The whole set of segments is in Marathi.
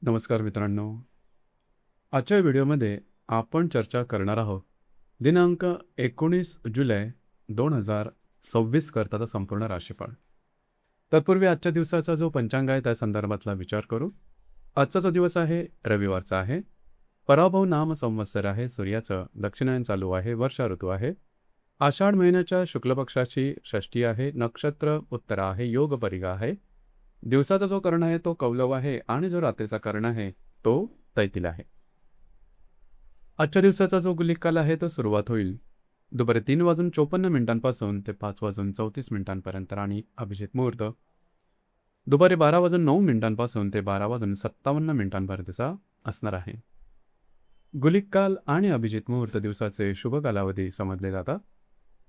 नमस्कार मित्रांनो. आजच्या व्हिडिओमध्ये आपण चर्चा करणार आहोत दिनांक 19 जुलै 2026 करताचा संपूर्ण राशीफळ. तत्पूर्वी आजच्या दिवसाचा जो पंचांग आहे त्या संदर्भातला विचार करू. आजचा जो दिवस आहे रविवारचा आहे. पराभव नाम संवत्सर आहे. सूर्याचं दक्षिणायन चालू आहे. वर्षा ऋतू आहे. आषाढ महिन्याच्या शुक्ल पक्षाची षष्ठी आहे. नक्षत्र उत्तरा आहे. योग परिगा आहे. दिवसाचा जो कर्ण आहे तो कौलव आहे आणि जो रात्रीचा कर्ण आहे तो तैतिल आहे. आजच्या दिवसाचा जो गुलिक काल आहे तो सुरुवात होईल दुपारी 3:54 ते 5:34 आणि अभिजित मुहूर्त दुपारी 12:09 ते 12:57 असणार आहे. गुलिक काल आणि अभिजित मुहूर्त दिवसाचे शुभ कालावधी समजले जातात.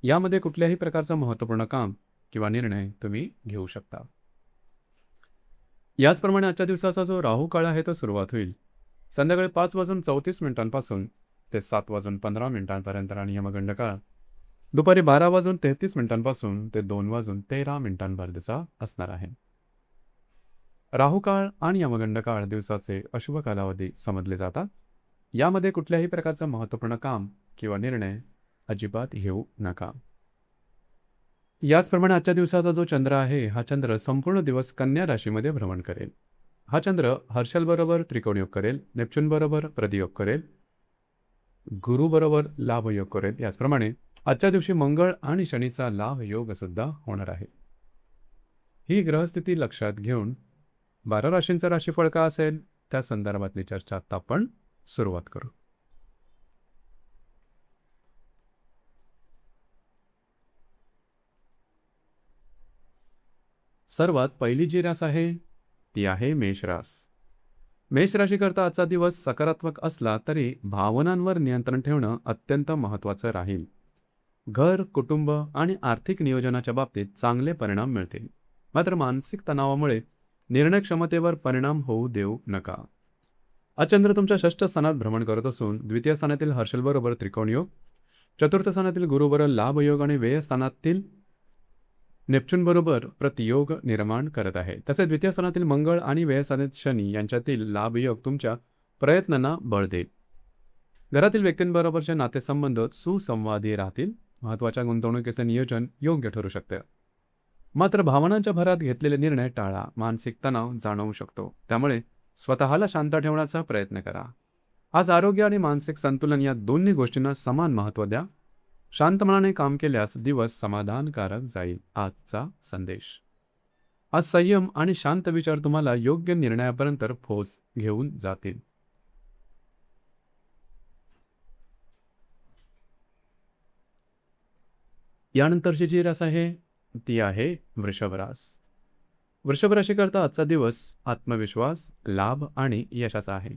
यामध्ये कुठल्याही प्रकारचं महत्त्वपूर्ण काम किंवा निर्णय तुम्ही घेऊ शकता. याचप्रमाणे आजच्या दिवसाचा जो राहू काळ आहे तो सुरुवात होईल संध्याकाळी 5:34 ते 7:15 आणि यमगंड काळ दुपारी 12:33 ते 2:13 असणार आहे. राहू काळ आणि यमगंड काळ दिवसाचे अशुभ कालावधी समजले जातात. यामध्ये कुठल्याही प्रकारचं महत्त्वपूर्ण काम किंवा निर्णय अजिबात घेऊ नका. याचप्रमाणे आजच्या दिवसाचा जो चंद्र आहे हा चंद्र संपूर्ण दिवस कन्या राशीमध्ये भ्रमण करेल. हा चंद्र हर्षल बरोबर त्रिकोणयोग करेल. नेपच्यून बरोबर प्रतियोग करेल. गुरु बरोबर लाभ योग करेल. याचप्रमाणे आजच्या दिवशी मंगळ आणि शनीचा लाभ योग सुद्धा होणार आहे. ही ग्रहस्थिती लक्षात घेऊन 12 राशींचा राशीफळ का असेल त्या संदर्भातली चर्चा आता आपण सुरुवात करू. सर्वात पहिली जी रास आहे ती आहे मेष रास. मेष राशीकरता आजचा दिवस सकारात्मक असला तरी भावनांवर नियंत्रण ठेवणं अत्यंत महत्त्वाचं राहील. घर, कुटुंब आणि आर्थिक नियोजनाच्या बाबतीत चांगले परिणाम मिळतील. मात्र मानसिक तणावामुळे निर्णय क्षमतेवर परिणाम होऊ देऊ नका. आज चंद्र तुमच्या षष्ठ स्थानात भ्रमण करत असून द्वितीय स्थानातील हर्षल बरोबर त्रिकोणयोग, चतुर्थ स्थानातील गुरुबरोबर लाभयोग आणि व्यय स्थानातील नेपच्यून बरोबर प्रतियोग निर्माण करत आहे. तसेच द्वितीय स्थानातील मंगळ आणि व्ययस्थानातील शनी यांच्यातील लाभयोग तुमच्या प्रयत्नांना बळ देईल. घरातील व्यक्तींबरोबरचे नातेसंबंध सुसंवादी राहतील. महत्त्वाच्या गुंतवणुकीचे नियोजन योग्य ठरू शकते. मात्र भावनांच्या भरात घेतलेले निर्णय टाळा. मानसिक तणाव जाणवू शकतो. त्यामुळे स्वतःला शांत ठेवण्याचा प्रयत्न करा. आज आरोग्य आणि मानसिक संतुलन या दोन्ही गोष्टींना समान महत्त्व द्या. शांत मनाने काम केल्यास दिवस समाधानकारक जाईल. आजचा संदेश. आज संयम आणि शांत विचार तुम्हाला योग्य निर्णयापर्यंत पोहोच घेऊन जातील. यानंतरची जी रास आहे ती आहे वृषभ रास. वृषभ राशीकरता आजचा दिवस आत्मविश्वास, लाभ आणि यशाचा आहे.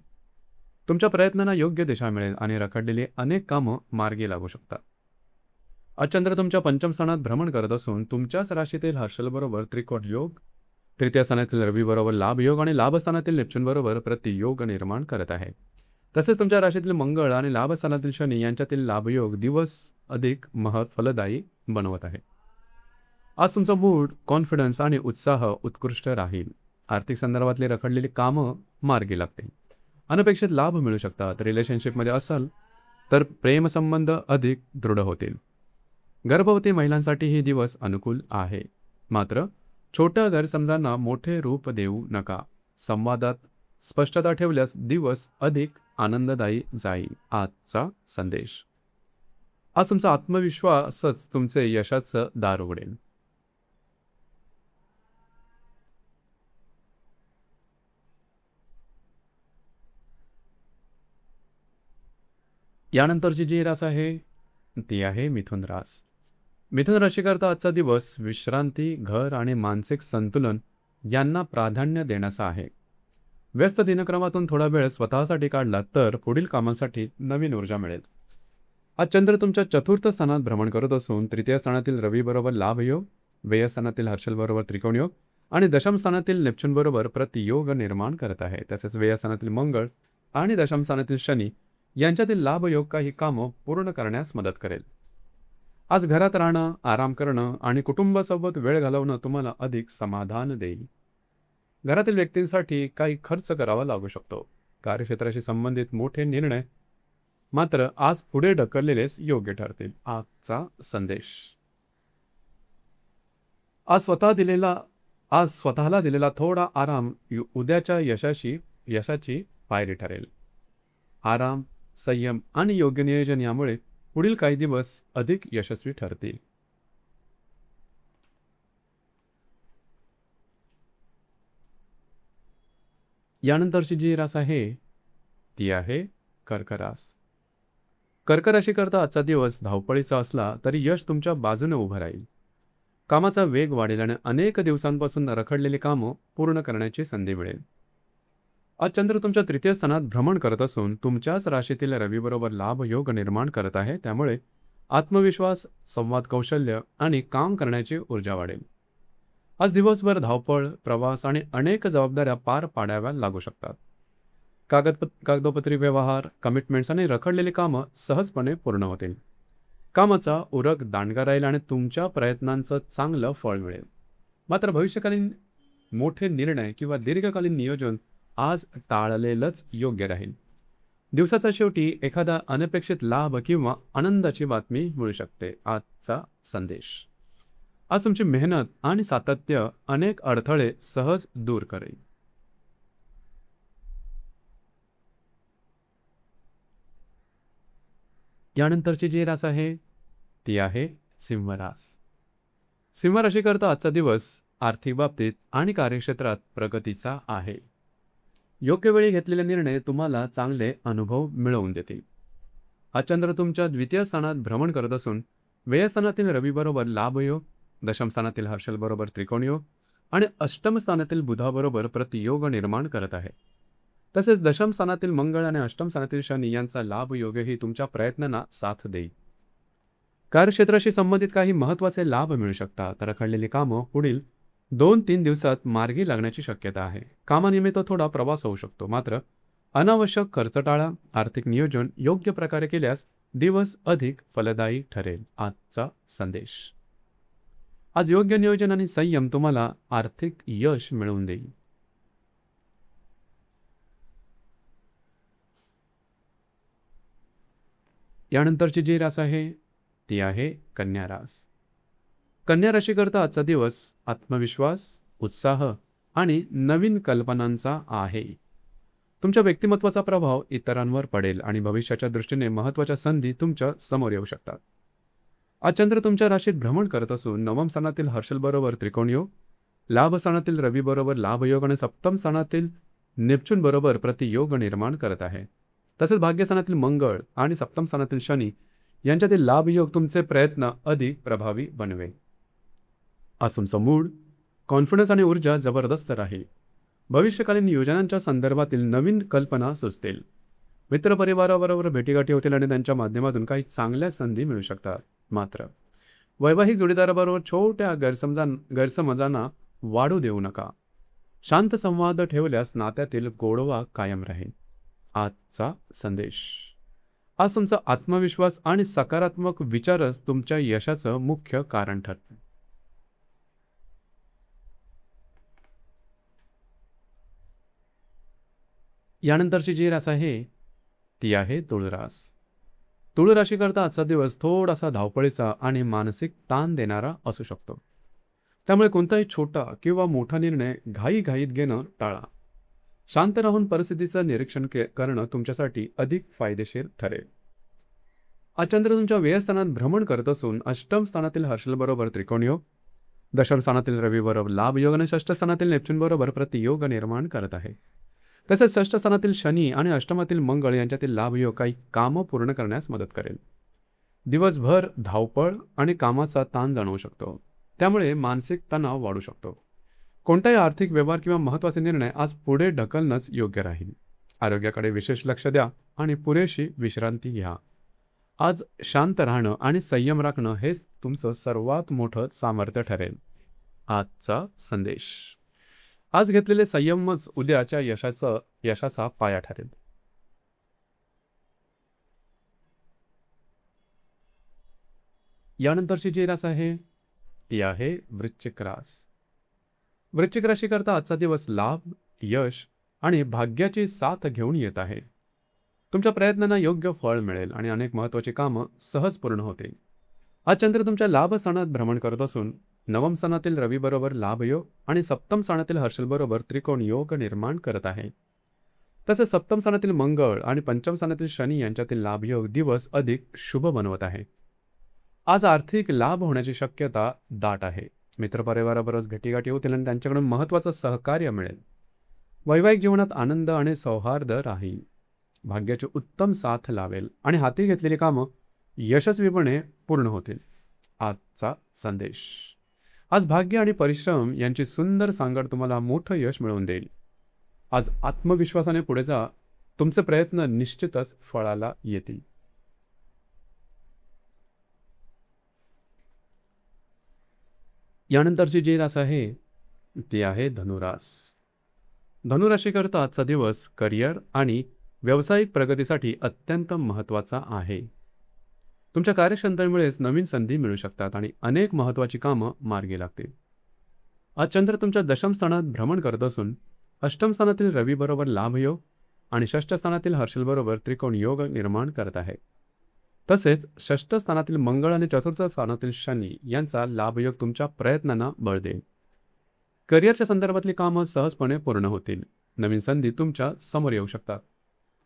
तुमच्या प्रयत्नांना योग्य दिशा मिळेल आणि रखडलेली अनेक कामं मार्गी लागू शकतात. आज चंद्र तुमच्या पंचम स्थानात भ्रमण करत असून तुमच्याच राशीतील हर्षल बरोबर त्रिकोण योग, तृतीय स्थानातील रवी बरोबर लाभ योग आणि लाभस्थानातील नेपच्यून बरोबर प्रतियोग निर्माण करत आहे. तसेच तुमच्या राशीतील मंगळ आणि लाभस्थानातील शनी यांच्यातील लाभयोग दिवस अधिक फलदायी बनवत आहे. आज तुमचा मूड, कॉन्फिडन्स आणि उत्साह उत्कृष्ट राहील. आर्थिक संदर्भातली रखडलेली कामं मार्गी लागतील. अनपेक्षित लाभ मिळू शकतात. रिलेशनशिपमध्ये असाल तर प्रेमसंबंध अधिक दृढ होतील. गर्भवती महिलांसाठी ही दिवस अनुकूल आहे. मात्र छोट्या गैरसमजांना मोठे रूप देऊ नका. संवादात स्पष्टता ठेवल्यास दिवस अधिक आनंददायी जाईल. आजचा संदेश. आज तुमचा आत्मविश्वासच तुमचे यशाचं दार उघडेल. यानंतरची जी रास आहे ती आहे मिथुन रास. मिथुन राशीकरता आजचा दिवस विश्रांती, घर आणि मानसिक संतुलन यांना प्राधान्य देण्याचा आहे. व्यस्त दिनक्रमातून थोडा वेळ स्वतःसाठी काढला तर पुढील कामांसाठी नवीन ऊर्जा मिळेल. आज चंद्र तुमच्या चतुर्थ स्थानात भ्रमण करत असून तृतीय स्थानातील रवी बरोबर लाभयोग, व्यय स्थानातील हर्षल बरोबर त्रिकोणयोग आणि दशम स्थानातील नेपच्यून बरोबर प्रतियोग निर्माण करत आहे. तसेच व्यय स्थानातील मंगळ आणि दशम स्थानातील शनी यांच्यातील लाभयोग काही कामं पूर्ण करण्यास मदत करेल. आज घरात राहणं, आराम करणं आणि कुटुंबासोबत वेळ घालवणं तुम्हाला अधिक समाधान देईल. घरातील व्यक्तींसाठी काही खर्च करावा लागू शकतो. कार्यक्षेत्राशी संबंधित मोठे निर्णय मात्र आज पुढे ढकललेलेच योग्य ठरतील. आजचा संदेश. आज स्वतः दिलेला आज स्वतःला दिलेला थोडा आराम उद्याच्या यशाची पायरी ठरेल. आराम, संयम आणि योग्य नियोजन यामुळे पुढील काही दिवस अधिक यशस्वी ठरतील. यानंतरची जी रास आहे ती आहे कर्क रास. कर्क राशीकरता आजचा दिवस धावपळीचा असला तरी यश तुमच्या बाजूने उभं राहील. कामाचा वेग वाढेल आणि अनेक दिवसांपासून रखडलेली कामं पूर्ण करण्याची संधी मिळेल. आज चंद्र तुमच्या तृतीय स्थानात भ्रमण करत असून तुमच्याच राशीतील रवीबरोबर लाभयोग निर्माण करत आहे. त्यामुळे आत्मविश्वास, संवाद कौशल्य आणि काम करण्याची ऊर्जा वाढेल. आज दिवसभर धावपळ, प्रवास आणि अनेक जबाबदाऱ्या पार पाडाव्या लागू शकतात. कागदोपत्री व्यवहार, कमिटमेंट्स आणि रखडलेली कामं सहजपणे पूर्ण होतील. कामाचा उरक दांडगा राहील आणि तुमच्या प्रयत्नांचं चांगलं फळ मिळेल. मात्र भविष्यकालीन मोठे निर्णय किंवा दीर्घकालीन नियोजन आज टाळलेलंच योग्य राहील. दिवसाच्या शेवटी एखादा अनपेक्षित लाभ किंवा आनंदाची बातमी मिळू शकते. आजचा संदेश. आज तुमची मेहनत आणि सातत्य अनेक अडथळे सहज दूर करेल. यानंतरची जी रास आहे ती आहे सिंह रास. सिंह राशीकरता आजचा दिवस आर्थिक बाबतीत आणि कार्यक्षेत्रात प्रगतीचा आहे. योग्य वेळी घेतलेले निर्णय तुम्हाला चांगले अनुभव मिळवून देतील. आज चंद्र तुमच्या द्वितीय स्थानात भ्रमण करत असून व्ययस्थानातील रवीबरोबर लाभयोग, दशम स्थानातील हर्षलबरोबर त्रिकोणयोग आणि अष्टम स्थानातील बुधाबरोबर प्रतियोग निर्माण करत आहे. तसेच दशम स्थानातील मंगळ आणि अष्टम स्थानातील शनी यांचा लाभयोगही तुमच्या प्रयत्नांना साथ देईल. कार्यक्षेत्राशी संबंधित काही महत्त्वाचे लाभ मिळू शकतात. रखडलेली कामं पुढील 2-3 दिवसात मार्गी लागण्याची शक्यता आहे. कामानिमित्त थोडा प्रवास होऊ शकतो. मात्र अनावश्यक खर्च टाळा. आर्थिक नियोजन योग्य प्रकारे केल्यास दिवस अधिक फलदायी ठरेल. आजचा संदेश. आज योग्य नियोजन आणि संयम तुम्हाला आर्थिक यश मिळवून देईल. यानंतरची जी रास आहे ती आहे कन्या रास. कन्या राशीकरता आजचा दिवस आत्मविश्वास, उत्साह आणि नवीन कल्पनांचा आहे. तुमच्या व्यक्तिमत्वाचा प्रभाव इतरांवर पडेल आणि भविष्याच्या दृष्टीने महत्त्वाच्या संधी तुमच्या समोर येऊ शकतात. आज चंद्र तुमच्या राशीत भ्रमण करत असून नवम स्थानातील हर्षलबरोबर त्रिकोणयोग, लाभस्थानातील रवीबरोबर लाभयोग आणि सप्तम स्थानातील नेपच्यूनबरोबर प्रतियोग निर्माण करत आहे. तसेच भाग्यस्थानातील मंगळ आणि सप्तम स्थानातील शनी यांच्यातील लाभयोग तुमचे प्रयत्न अधिक प्रभावी बनवेल. आज तुमचं मूड, कॉन्फिडन्स आणि ऊर्जा जबरदस्त राहील. भविष्यकालीन योजनांच्या संदर्भातील नवीन कल्पना सुचतील. मित्रपरिवाराबरोबर भेटीगाठी होतील आणि त्यांच्या माध्यमातून काही चांगल्या संधी मिळू शकतात. मात्र वैवाहिक जोडीदाराबरोबर छोट्या गैरसमजांना वाढू देऊ नका. शांत संवाद ठेवल्यास नात्यातील गोडवा कायम राहील. आजचा संदेश. आज तुमचा आत्मविश्वास आणि सकारात्मक विचारच तुमच्या यशाचं मुख्य कारण ठरते. यानंतरची जी रास आहे ती आहे तुळ रास. तुळ राशीकरता आजचा दिवस थोडासा धावपळीचा आणि मानसिक ताण देणारा असू शकतो. त्यामुळे कोणताही छोटा किंवा मोठा निर्णय घाईघाईत घेणं टाळा. शांत राहून परिस्थितीचं निरीक्षण करणं तुमच्यासाठी अधिक फायदेशीर ठरेल. आज चंद्र तुमच्या व्ययस्थानात भ्रमण करत असून अष्टम स्थानातील हर्षलबरोबर त्रिकोणयोग, दशम स्थानातील रवीबरोबर लाभयोग आणि षष्ठ स्थानातील नेपच्यूनबरोबर प्रतियोग निर्माण करत आहे. तसेच षष्ठ स्थानातील शनी आणि अष्टमातील मंगळ यांच्यातील लाभयोग काही कामं पूर्ण करण्यास मदत करेल. दिवसभर धावपळ आणि कामाचा ताण जाणवू शकतो. त्यामुळे मानसिक तणाव वाढू शकतो. कोणताही आर्थिक व्यवहार किंवा महत्त्वाचे निर्णय आज पुढे ढकलणंच योग्य राहील. आरोग्याकडे विशेष लक्ष द्या आणि पुरेशी विश्रांती घ्या. आज शांत राहणं आणि संयम राखणं हेच तुमचं सर्वात मोठं सामर्थ्य ठरेल. आजचा संदेश. आज घेतलेले संयमच उद्याच्या यशाचा पाया ठरेल. यानंतरची जी रास आहे ती आहे वृश्चिक रास. वृश्चिक राशीकरता आजचा दिवस लाभ, यश आणि भाग्याची साथ घेऊन येत आहे. तुमच्या प्रयत्नांना योग्य फळ मिळेल आणि अनेक महत्त्वाची कामं सहज पूर्ण होतील. आज चंद्र तुमच्या लाभ स्थानात भ्रमण करत असून नवम स्थानातील रवी बरोबर लाभयोग आणि सप्तम स्थानातील हर्षल बरोबर त्रिकोण योग निर्माण करत आहे. तसेच सप्तम स्थानातील मंगळ आणि पंचम स्थानातील शनी यांच्यातील लाभयोग दिवस अधिक शुभ बनवत आहे. आज आर्थिक लाभ होण्याची शक्यता दाट आहे. मित्रपरिवाराबरोबर भेटीगाठी होतील आणि त्यांच्याकडून महत्त्वाचं सहकार्य मिळेल. वैवाहिक जीवनात आनंद आणि सौहार्द राहील. भाग्याची उत्तम साथ लावेल आणि हाती घेतलेली कामं यशस्वीपणे पूर्ण होतील. आजचा संदेश. आज भाग्य आणि परिश्रम यांची सुंदर सांगड तुम्हाला मोठं यश मिळवून देईल. आज आत्मविश्वासाने पुढे जा. तुमचे प्रयत्न निश्चितच फळाला येतील. यानंतरची जी रास आहे ती आहे धनुरास. धनुराशीकरता आजचा दिवस करिअर आणि व्यावसायिक प्रगतीसाठी अत्यंत महत्त्वाचा आहे. तुमच्या कार्यक्षमतेमुळेच नवीन संधी मिळू शकतात आणि अनेक महत्त्वाची कामं मार्गी लागतील. आज चंद्र तुमच्या दशम स्थानात भ्रमण करत असून अष्टम स्थानातील रवी बरोबर लाभयोग आणि षष्ठ स्थानातील हर्षल बरोबर त्रिकोण योग निर्माण करत आहे. तसेच षष्ठ स्थानातील मंगळ आणि चतुर्थ स्थानातील शनी यांचा लाभयोग तुमच्या प्रयत्नांना बळ देईल. करिअरच्या संदर्भातली कामं सहजपणे पूर्ण होतील. नवीन संधी तुमच्या समोर येऊ शकतात.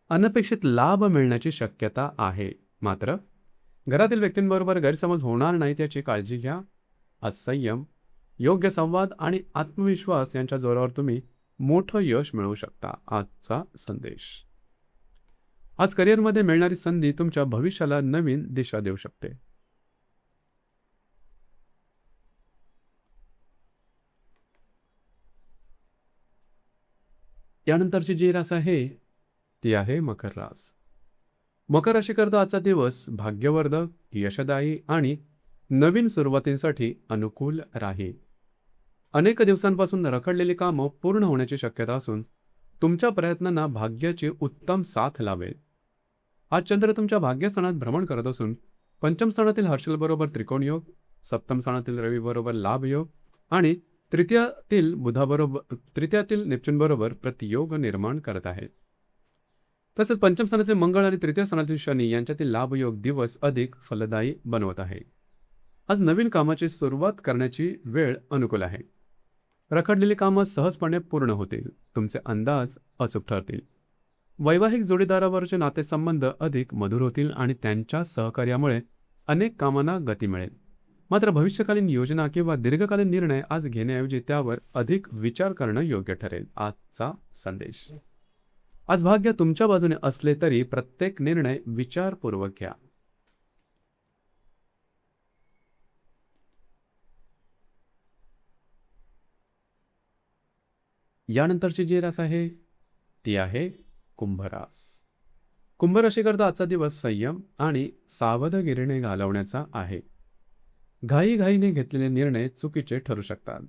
अनपेक्षित लाभ मिळण्याची शक्यता आहे. मात्र घरातील व्यक्तींबरोबर गैरसमज होणार नाहीत याची काळजी घ्या. आज संयम, योग्य संवाद आणि आत्मविश्वास यांच्या जोरावर तुम्ही मोठं यश मिळवू शकता. आजचा संदेश. आज करिअरमध्ये मिळणारी संधी तुमच्या भविष्याला नवीन दिशा देऊ शकते. यानंतरची जी रास आहे ती आहे मकर रास. मकर राशीकरता आजचा दिवस भाग्यवर्धक, यशदायी आणि नवीन सुरुवातींसाठी अनुकूल राहील. अनेक दिवसांपासून रखडलेली कामं पूर्ण होण्याची शक्यता असून तुमच्या प्रयत्नांना भाग्याची उत्तम साथ लावेल. आज चंद्र तुमच्या भाग्यस्थानात भ्रमण करत असून पंचम स्थानातील हर्षल बरोबर त्रिकोण योग, सप्तम स्थानातील रवी बरोबर लाभयोग आणि तृतीयातील नेपच्यून बरोबर प्रतियोग निर्माण करत आहे. तसेच पंचम स्थानातील मंगळ आणि तृतीय स्थानातील शनी यांच्यातील लाभयोग दिवस अधिक फलदायी बनवत आहे. आज नवीन कामाची सुरुवात करण्याची वेळ अनुकूल आहे. रखडलेली कामं सहजपणे पूर्ण होतील. तुमचे अंदाज अचूक ठरतील. वैवाहिक जोडीदारावरचे नातेसंबंध अधिक मधुर होतील आणि त्यांच्या सहकार्यामुळे अनेक कामांना गती मिळेल. मात्र भविष्यकालीन योजना किंवा दीर्घकालीन निर्णय आज घेण्याऐवजी त्यावर अधिक विचार करणं योग्य ठरेल. आजचा संदेश. आज भाग्य तुमच्या बाजूने असले तरी प्रत्येक निर्णय विचारपूर्वक घ्या. यानंतरची जी रास आहे ती आहे कुंभरास. कुंभ राशीकरता आजचा दिवस संयम आणि सावधगिरीने घालवण्याचा आहे. घाईघाईने घेतलेले निर्णय चुकीचे ठरू शकतात.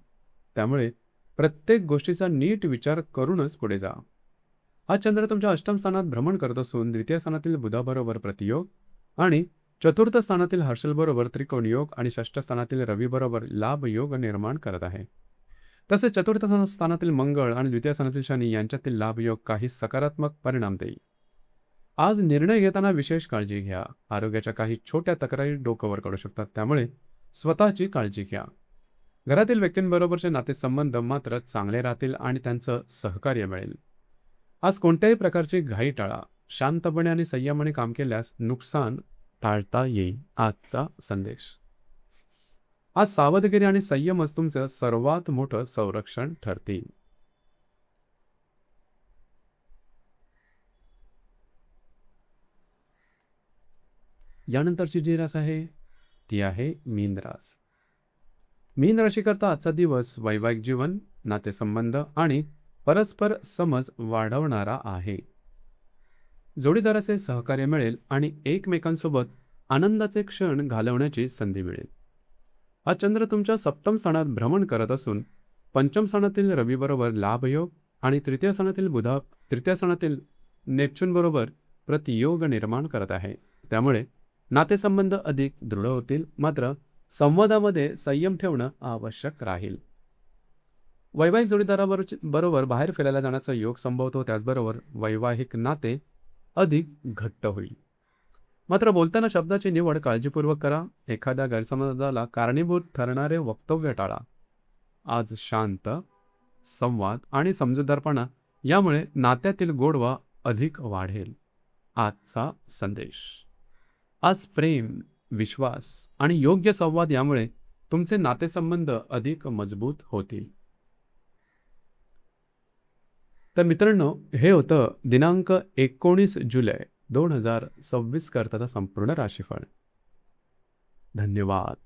त्यामुळे प्रत्येक गोष्टीचा नीट विचार करूनच पुढे जा. आज चंद्र तुमच्या अष्टम स्थानात भ्रमण करत असून द्वितीय स्थानातील बुधाबरोबर प्रतियोग आणि चतुर्थ स्थानातील हर्षल बरोबर त्रिकोण योग आणि षष्ठ स्थानातील रवी बरोबर लाभ योग निर्माण करत आहे. तसेच चतुर्थ स्थानातील मंगळ आणि द्वितीय स्थानातील शनी यांच्यातील लाभयोग काही सकारात्मक परिणाम देईल. आज निर्णय घेताना विशेष काळजी घ्या. आरोग्याच्या काही छोट्या तक्रारी डोक्यावर काढू शकतात. त्यामुळे स्वतःची काळजी घ्या. घरातील व्यक्तींबरोबरचे नातेसंबंध मात्र चांगले राहतील आणि त्यांचं सहकार्य मिळेल. आज कोणत्याही प्रकारची घाई टाळा. शांतपणे आणि संयमाने काम केल्यास नुकसान टाळता येईल. आजचा संदेश. आज सावधगिरी आणि संयमच तुमचं सर्वात मोठं संरक्षण ठरतील. यानंतरची जी रास आहे ती आहे मीन रास. मीन राशीकरता आजचा दिवस वैवाहिक जीवन, नातेसंबंध आणि परस्पर समज वाढवणारा आहे. जोडीदाराचे सहकार्य मिळेल आणि एकमेकांसोबत आनंदाचे क्षण घालवण्याची संधी मिळेल. आज चंद्र तुमच्या सप्तम स्थानात भ्रमण करत असून पंचम स्थानातील रवी बरोबर लाभयोग आणि तृतीय स्थानातील नेपच्यून बरोबर प्रतियोग निर्माण करत आहे. त्यामुळे नातेसंबंध अधिक दृढ होतील. मात्र संवादामध्ये संयम ठेवणं आवश्यक राहील. वैवाहिक जोडीदाराबरोबर बाहेर फिरायला जाण्याचा योग संभवतो, त्याचबरोबर वैवाहिक नाते अधिक घट्ट होईल. मात्र बोलताना शब्दाची निवड काळजीपूर्वक करा. एखाद्या गैरसमजाला कारणीभूत ठरणारे वक्तव्य टाळा. आज शांत संवाद आणि समजूतदारपणा यामुळे नात्यातील गोडवा अधिक वाढेल. आजचा संदेश: आज प्रेम, विश्वास आणि योग्य संवाद यामुळे तुमचे नातेसंबंध अधिक मजबूत होतील. तर मित्रांनो, हे होतं दिनांक 19 जुलै 2026 करताचा संपूर्ण राशीफळ. धन्यवाद.